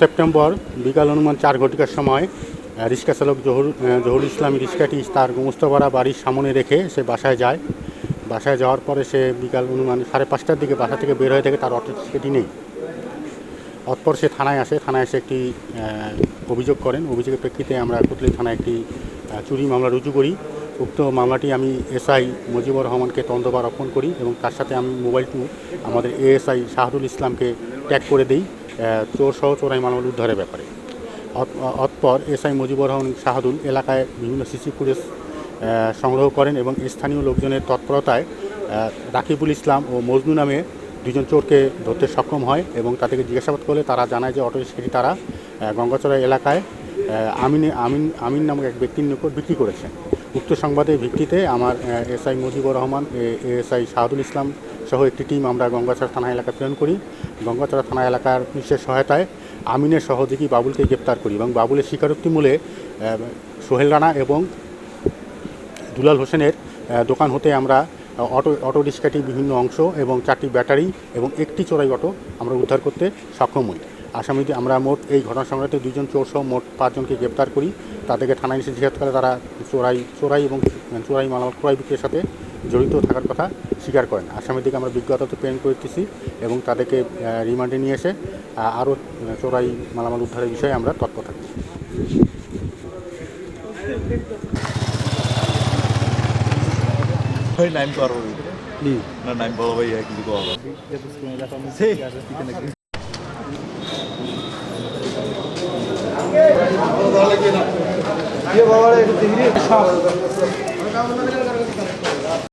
September বিকাল অনুমান 4 ঘটিকার সময় রিক্সা চালক জহুরুল ইসলাম রিক্সাটি তার গোমস্তাপাড়া বাড়ির সামনে রেখে সে বাসায় যায়। বাসায় যাওয়ার পরে সে বিকাল অনুমান 5:30টার দিকে বাসা থেকে বের হয়ে থাকে, তার অটো রিক্সাটি নেই। অতঃপর সে থানায় আসে, থানায় এসে একটি অভিযোগ করেন। অভিযোগের প্রেক্ষিতে আমরা কোতোয়ালি থানায় একটি চুরি মামলা রুজু করি। উক্ত মামলাটি আমি এসআই মুজিবুর রহমানকে তদন্তভার অর্পণ করি এবং তার সাথে আমি মোবাইলটি আমাদের এএসআই শাহরুল ইসলামকে ট্যাগ করে দিই চোরসহ চোরাই মালামাল উদ্ধারের ব্যাপারে। অতঃপর এসআই মুজিবুর রহমান শাহরুল এলাকায় বিভিন্ন সিসি ফুটেজ সংগ্রহ করেন এবং স্থানীয় লোকজনের তৎপরতায় রাকিবুল ইসলাম ও মজনু নামে দুজন চোরকে ধরতে সক্ষম হয় এবং তাদেরকে জিজ্ঞাসাবাদ করলে তারা জানায় যে অটো রিক্সাটি তারা গঙ্গাচড়া এলাকায় আমিন নামক এক ব্যক্তির নিকট বিক্রি করেছেন। উক্ত সংবাদের ভিত্তিতে আমার এসআই মুজিবুর রহমান, এএসআই শাহরুল ইসলাম সহ একটি টিম আমরা গঙ্গাচড়া থানা এলাকা প্রেরণ করি। গঙ্গাচড়া থানা এলাকার পুলিশের সহায়তায় আমিনের সহযোগী বাবুলকে গ্রেপ্তার করি এবং বাবুলের স্বীকারোক্তি মূলে সোহেল রানা এবং দুলাল হোসেনের দোকান হতে আমরা অটো রিক্সাটির বিভিন্ন অংশ এবং 4টি ব্যাটারি এবং একটি চোরাই অটো আমরা উদ্ধার করতে সক্ষম হই। আসামিদের আমরা মোট এই ঘটনা সংক্রান্ত 2 জন চোরসহ মোট 5 জনকে গ্রেপ্তার করি। তাদেরকে থানায় এসে জিজ্ঞাসা করে তারা চোরাই এবং চোরাই মালামাল ক্রয় বিক্রির সাথে জড়িত থাকার কথা স্বীকার করেন। আসামিদেরকে আমরা বিজ্ঞাপন প্রেরণ করতেছি এবং তাদেরকে রিমান্ডে নিয়ে এসে আরও চোরাই মালামাল উদ্ধারের বিষয়ে আমরা তৎপর থাকি। নাইম তো আরো না নাইম বড় ভাই কিছু করা ये बाबा